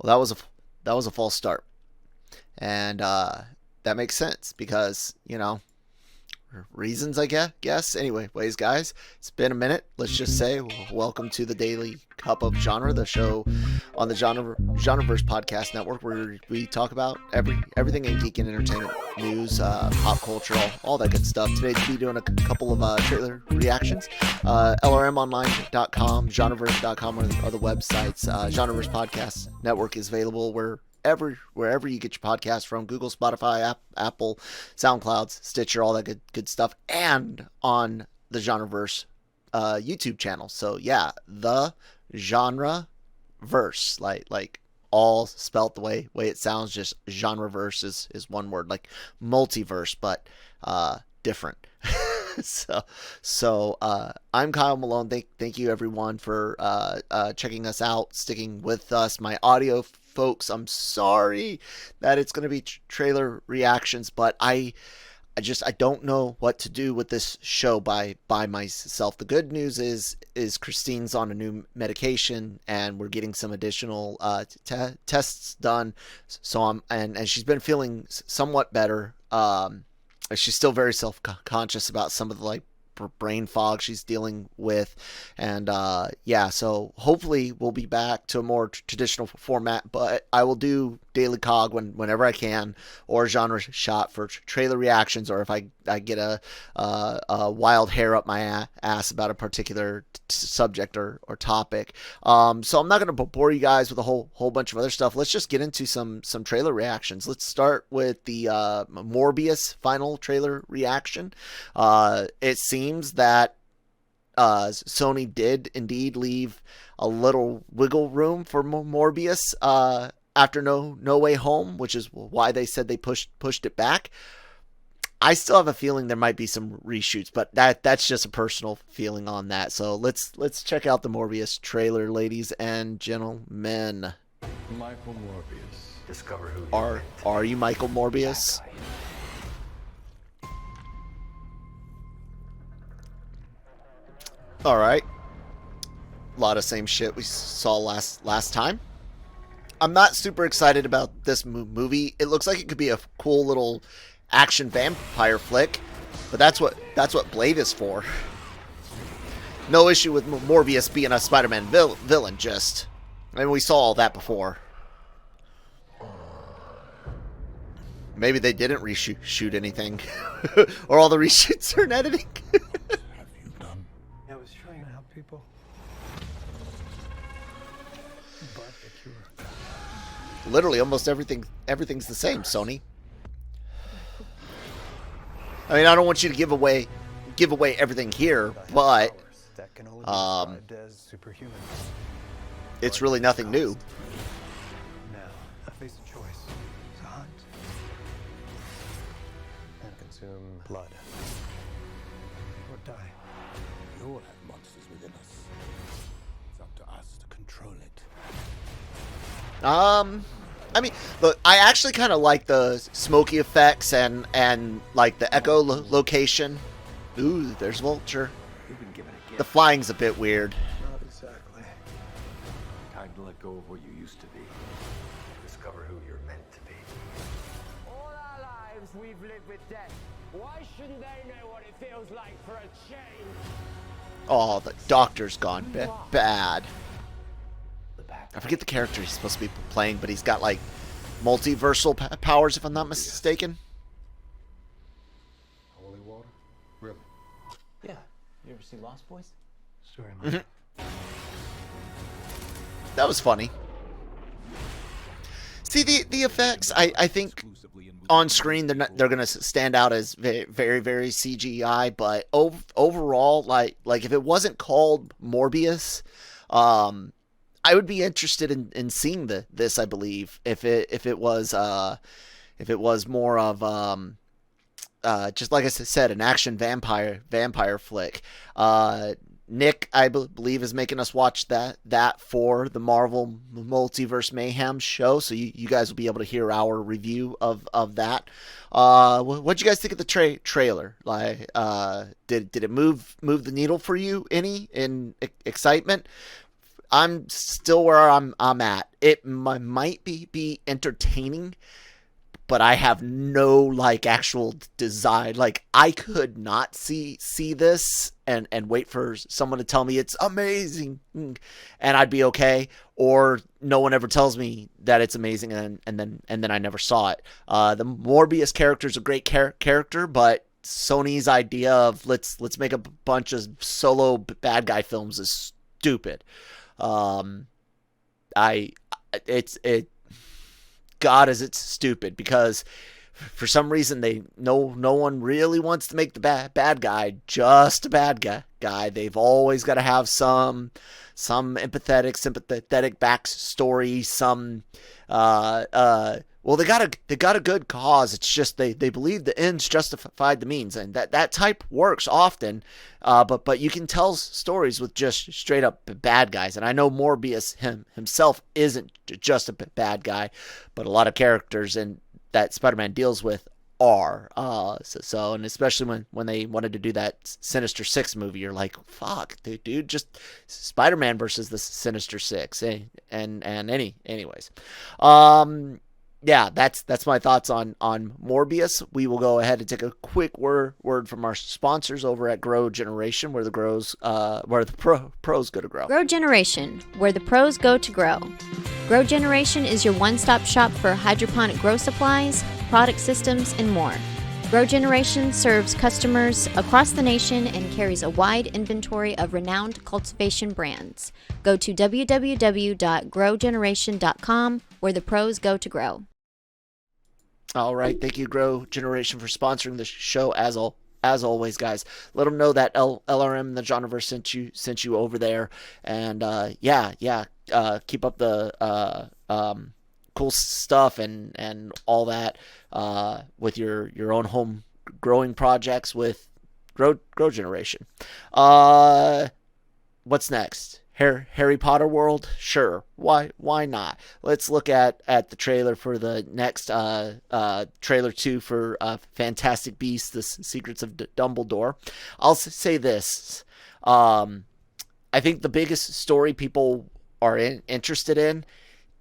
Well, that was a false start, and that makes sense because reasons, I guess. Anyway, ways, guys, it's been a minute. Let's just say welcome to the Daily Cup of Genre, the show on the Genreverse Podcast Network, where we talk about everything in geek and entertainment news, pop culture, all that good stuff. Today, we'll be doing a couple of trailer reactions. LRMonline.com, Genreverse.com are the websites. Genreverse Podcast Network is available wherever you get your podcasts from: Google, Spotify, Apple, SoundCloud, Stitcher, all that good stuff, and on the Genreverse YouTube channel. So yeah, the Genreverse, like all spelt the way it sounds. Just Genreverse is one word, like multiverse, but different. So I'm Kyle Malone. Thank you everyone for checking us out, sticking with us. My audio folks, I'm sorry that it's going to be trailer reactions, but I don't know what to do with this show by myself. The good news is Christine's on a new medication, and we're getting some additional tests done. So and she's been feeling somewhat better. She's still very self-conscious about some of the brain fog she's dealing with, and so hopefully we'll be back to a more traditional format, but I will do Daily COG whenever I can, or Genre Shot for trailer reactions, or if I get a wild hair up my ass about a particular subject or topic. So I'm not going to bore you guys with a whole bunch of other stuff. Let's just get into some trailer reactions. Let's start with the Morbius final trailer reaction. It seems that Sony did indeed leave a little wiggle room for Morbius after No Way Home, which is why they said they pushed it back. I still have a feeling there might be some reshoots, but that's just a personal feeling on that. So let's check out the Morbius trailer, ladies and gentlemen. Michael Morbius. Discover who are you Michael Morbius? All right. A lot of same shit we saw last time. I'm not super excited about this movie. It looks like it could be a cool little action vampire flick, but that's what Blade is for. No issue with Morbius being a Spider-Man villain. We saw all that before. Maybe they didn't reshoot anything, or all the reshoots are in editing. I was trying to help people. But if you're... Literally, almost everything's the same, Sony. I mean, I don't want you to give away everything here, but it's really nothing new. Now, I face a choice: to hunt and consume blood, or die. We all have monsters within us. It's up to us to control it. I mean, look, I actually kind of like the smoky effects and like the echo location. Ooh, there's Vulture. You can give it a The flying's a bit weird. Not exactly. Time to let go of what you used to be. Discover who you're meant to be. All our lives we've lived with death. Why shouldn't they know what it feels like for a change? Oh, the Doctor's gone bad. The back. I forget the character he's supposed to be playing, but he's got like multiversal powers, if I'm not mistaken. Holy water? Really? Yeah. You ever see Lost Boys? Story line. That was funny. See the effects. I think on screen they're gonna stand out as very CGI, but overall, like if it wasn't called Morbius, I would be interested in seeing this. I believe if it was more of just like I said, an action vampire flick. Nick, I believe, is making us watch that for the Marvel Multiverse Mayhem show, so you guys will be able to hear our review of that. What'd you guys think of the trailer? Like, did it move the needle for you any in excitement? I'm still where I'm at. It might be entertaining, but I have no like actual design. Like I could not see this and wait for someone to tell me it's amazing and I'd be okay, or no one ever tells me that it's amazing and then I never saw it. The Morbius character is a great character, but Sony's idea of let's make a bunch of solo bad guy films is stupid. God, is it stupid, because for some reason no one really wants to make the bad guy just a bad guy. They've always got to have some sympathetic backstory, some well, they got a good cause. It's just they believe the ends justified the means, and that type works often. But you can tell stories with just straight up bad guys, and I know Morbius himself isn't just a bad guy, but a lot of characters that Spider-Man deals with are. So and especially when they wanted to do that Sinister Six movie, you're like, fuck, dude, just Spider-Man versus the Sinister Six, anyways. Yeah, that's my thoughts on Morbius. We will go ahead and take a quick word from our sponsors over at Grow Generation, where the pros go to grow. Grow Generation, where the pros go to grow. Grow Generation is your one-stop shop for hydroponic grow supplies, product systems, and more. Grow Generation serves customers across the nation and carries a wide inventory of renowned cultivation brands. Go to www.growgeneration.com, where the pros go to grow. All right, thank you, Grow Generation, for sponsoring the show as always, guys. Let them know that LRM and the Genreverse sent you over there, and keep up the cool stuff and all that with your own home growing projects with Grow Generation. What's next? Harry Potter world? Sure. Why not? Let's look at the trailer for the next trailer 2 for Fantastic Beasts: The Secrets of Dumbledore. I'll say this. I think the biggest story people are interested in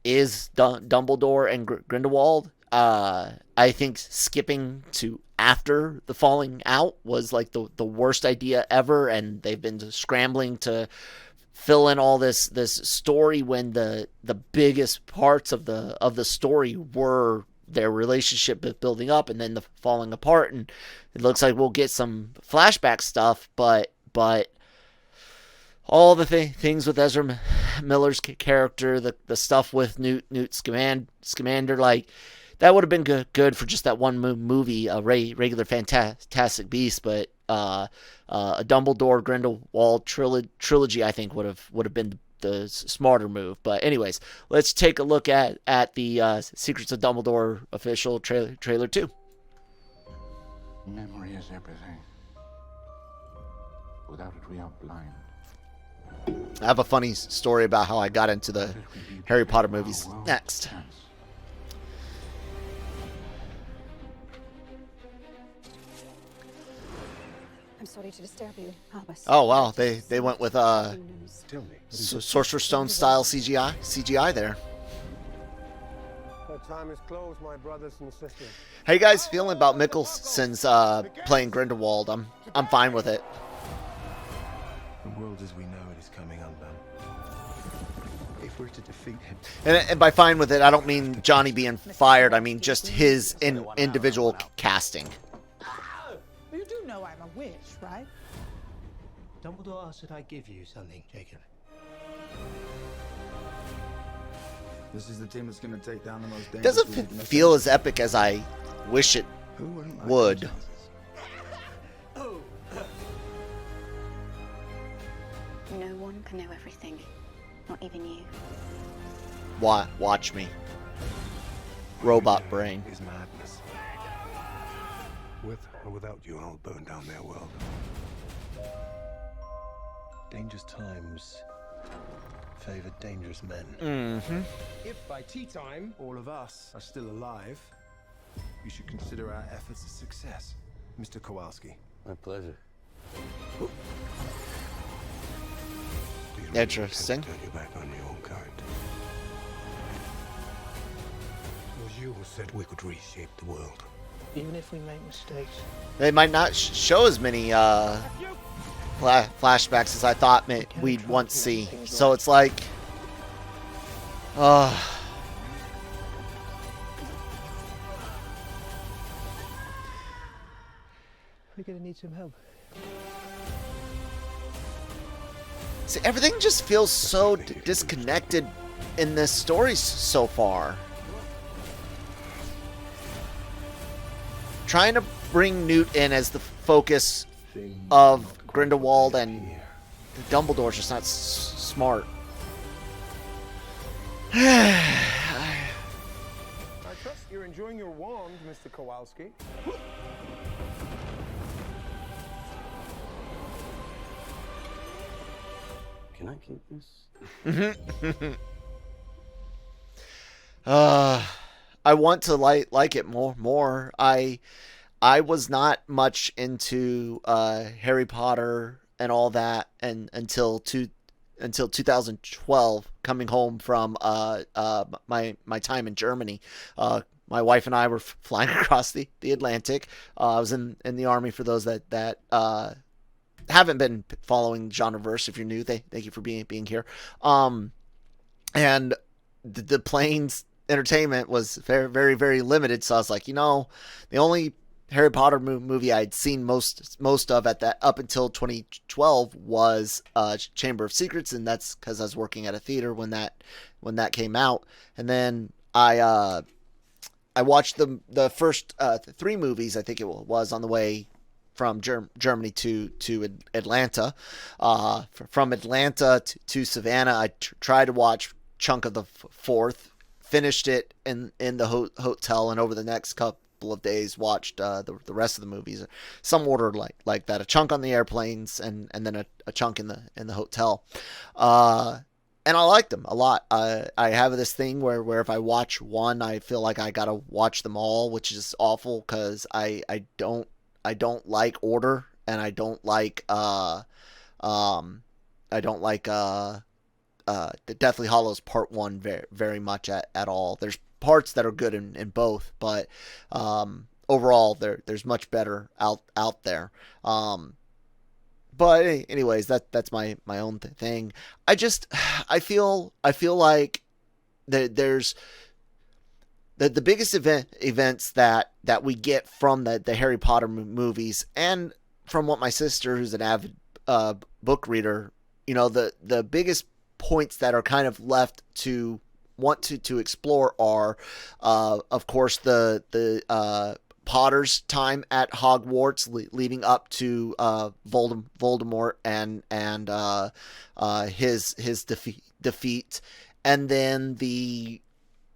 is Dumbledore and Grindelwald. I think skipping to after the falling out was like the worst idea ever, and they've been scrambling to fill in all this story when the biggest parts of the story were their relationship building up and then the falling apart. And it looks like we'll get some flashback stuff, but all the things with Ezra Miller's character, the stuff with Newt Scamander, like that would have been good for just that one movie, a regular Fantastic Beast, but a Dumbledore Grindelwald trilogy, I think would have been the smarter move. But anyways, let's take a look at the Secrets of Dumbledore official trailer 2. Memory is everything. Without it, we are blind. I have a funny story about how I got into the Harry Potter movies next. I'm sorry to disturb you, Albus. Oh wow, they went with Sorcerer's Stone style CGI there. The time is closed, my brothers and sisters. How you guys feeling about Mickelson's playing Grindelwald? I'm fine with it. The world as we know it is coming undone. If we're to defeat him, And by fine with it, I don't mean Johnny being fired. I mean just his individual casting. You do know I'm a witch, right? Dumbledore asked that I give you something, Jacob. This is the team that's going to take down the most It dangerous. doesn't feel as epic as I wish it would. No one can know everything, not even you. Watch me. Robot brain. Is madness. With or without you, I'll burn down their world. Dangerous times favor dangerous men. Mm-hmm. If by tea time all of us are still alive, you should consider our efforts a success, Mr. Kowalski. My pleasure. Do you Interesting. Turn you back on your own kind. It was you who said we could reshape the world. Even if we make mistakes. They might not show as many flashbacks as I thought we'd once see. So it's like, We're gonna need some help. see, everything just feels so disconnected in this story so far. Trying to bring Newt in as the focus of Grindelwald and Dumbledore's just not smart. I trust you're enjoying your wand, Mr. Kowalski. Can I keep this? I want to like it more. I was not much into Harry Potter and all that until 2012, coming home from my time in Germany. My wife and I were flying across the Atlantic. I was in the Army. For those that haven't been following Genreverse, if you're new, thank you for being here. And the plane's entertainment was very, very limited. So I was like, the only Harry Potter movie I'd seen most of up until 2012 was Chamber of Secrets, and that's because I was working at a theater when that came out. And then I watched the first 3 movies, I think it was, on the way from Germany to Atlanta. From Atlanta to Savannah, I tried to watch chunk of the 4th, finished it in the hotel, and over the next couple of days watched the rest of the movies, some order like that, a chunk on the airplanes and then a chunk in the hotel. And I liked them a lot. I have this thing where if I watch one, I feel like I gotta watch them all, which is awful because I don't like order, and I don't like the Deathly Hallows Part 1 very, very much at all. There's parts that are good in both, but overall there's much better out there. But anyways, that's my own thing. I feel like there's the biggest events that we get from the Harry Potter movies, and from what my sister, who's an avid book reader, the biggest points that are kind of left to want to explore are, of course, the Potter's time at Hogwarts, leading up to Voldemort and his defeat, and then the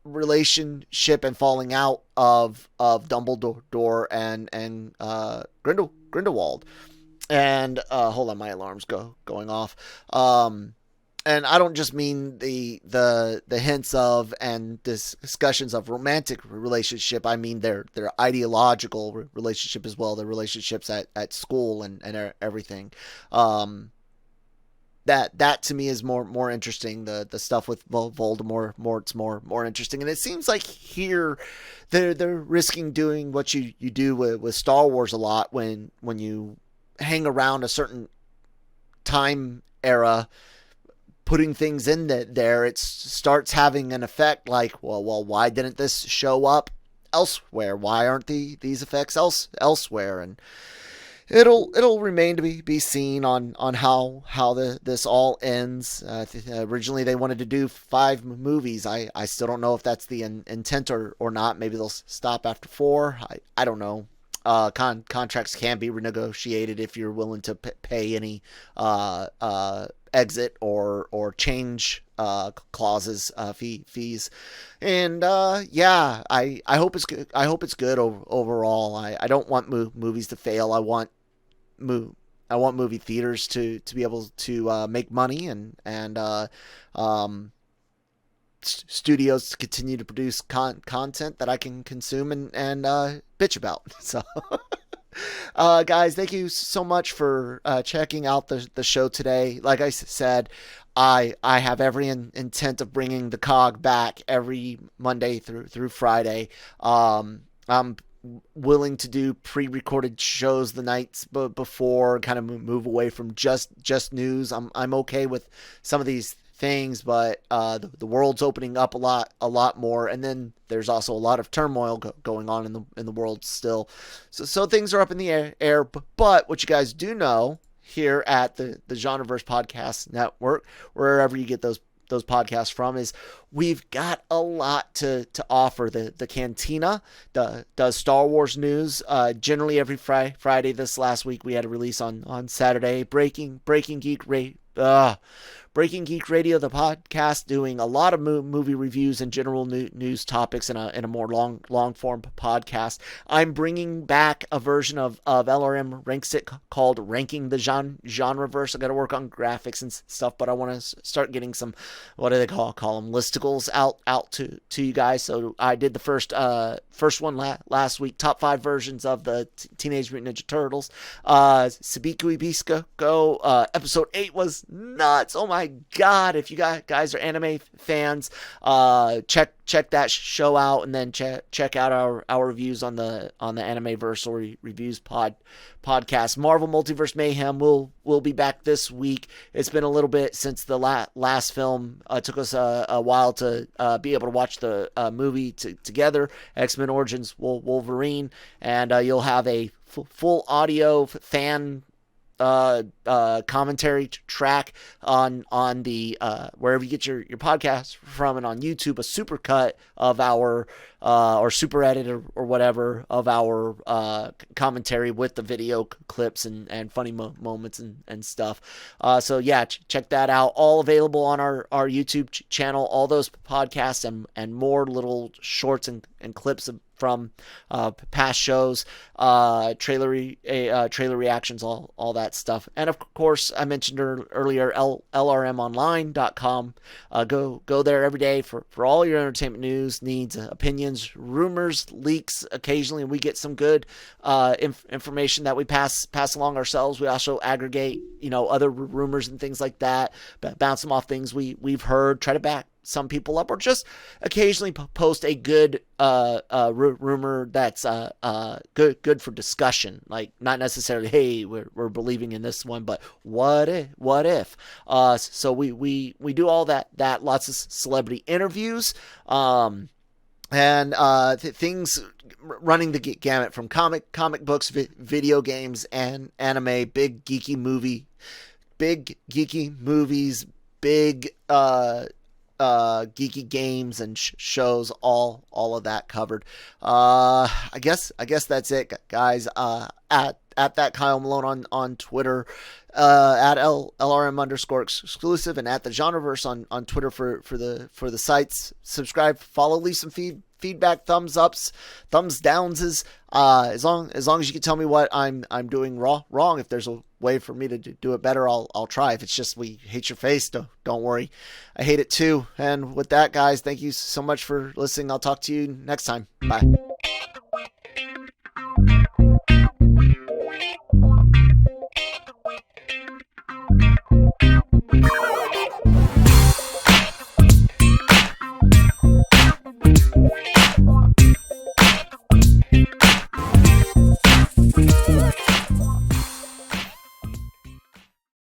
relationship and falling out of Dumbledore and Grindelwald. And hold on, my alarm's going off. And I don't just mean the hints of and discussions of romantic relationship. I mean their ideological relationship as well, their relationships at school and everything. That to me is more interesting. The stuff with Voldemort's more interesting. And it seems like here they're risking doing what you do with Star Wars a lot when you hang around a certain time era, putting things in there, it starts having an effect like, well, why didn't this show up elsewhere? Why aren't these effects elsewhere? And it'll remain to be seen on how this all ends. Originally they wanted to do 5 movies. I still don't know if that's the intent or not. Maybe they'll stop after 4. I don't know. Contracts can be renegotiated if you're willing to pay any exit or change clauses, fees, and I hope it's good. I hope it's good overall. I don't want movies to fail. I want movie theaters to be able to make money and studios to continue to produce content that I can consume and bitch about. So guys, thank you so much for checking out the show today. Like I said, I have every intent of bringing the COG back every Monday through Friday. I'm willing to do pre-recorded shows the nights before, kind of move away from just news. I'm okay with some of these things, but the world's opening up a lot more, and then there's also a lot of turmoil going on in the world still. So things are up in the air. But what you guys do know here at the Genreverse Podcast Network, wherever you get those podcasts from, is we've got a lot to offer. The Cantina does Star Wars news generally every Friday. This last week we had a release on Saturday. Breaking Geek Radio, the podcast, doing a lot of movie reviews and general news topics in a more long form podcast. I'm bringing back a version of LRM Ranks It called Ranking the Genreverse. I got to work on graphics and stuff, but I want to start getting some, what do they call them, listicles out to you guys. So I did the first one last week, top 5 versions of the Teenage Mutant Ninja Turtles. Sabiku Ibisco episode 8 was nuts. Oh my God, if you guys are anime fans, check that show out, and then check out our reviews on the Anime-Versal Reviews Podcast. Marvel Multiverse Mayhem will be back this week. It's been a little bit since the last film. Took us a while to be able to watch the movie together, X-Men Origins Wolverine, and you'll have a full audio fan commentary track on the wherever you get your podcast from, and on YouTube a super cut of our or super edit or whatever of our commentary with the video clips and funny moments and stuff. So yeah, check that out. All available on our YouTube channel. All those podcasts and more little shorts and clips from past shows, trailer reactions, all that stuff. And of course, I mentioned earlier, lrmonline.com. Go there every day for all your entertainment news, needs, opinions, rumors, leaks. Occasionally we get some good information that we pass along ourselves. We also aggregate, other rumors and things like that, bounce them off things we've heard, try to back some people up, or just occasionally post a good rumor that's good for discussion. Like, not necessarily, hey, we're believing in this one, but what if? So we do all that. Lots of celebrity interviews, and things running the gamut from comic books, video games, and anime. Big geeky movies, big geeky games and shows, all of that covered. I guess that's it, guys. At that Kyle Malone on Twitter, at LRM_exclusive, and at the Genreverse on Twitter for the sites. Subscribe, follow, leave some feedback, thumbs ups, thumbs downs, as long as you can tell me what I'm doing wrong. If there's a way for me to do it better, I'll try. If it's just we hate your face, don't worry, I hate it too. And with that, guys, thank you so much for listening. I'll talk to you next time. Bye.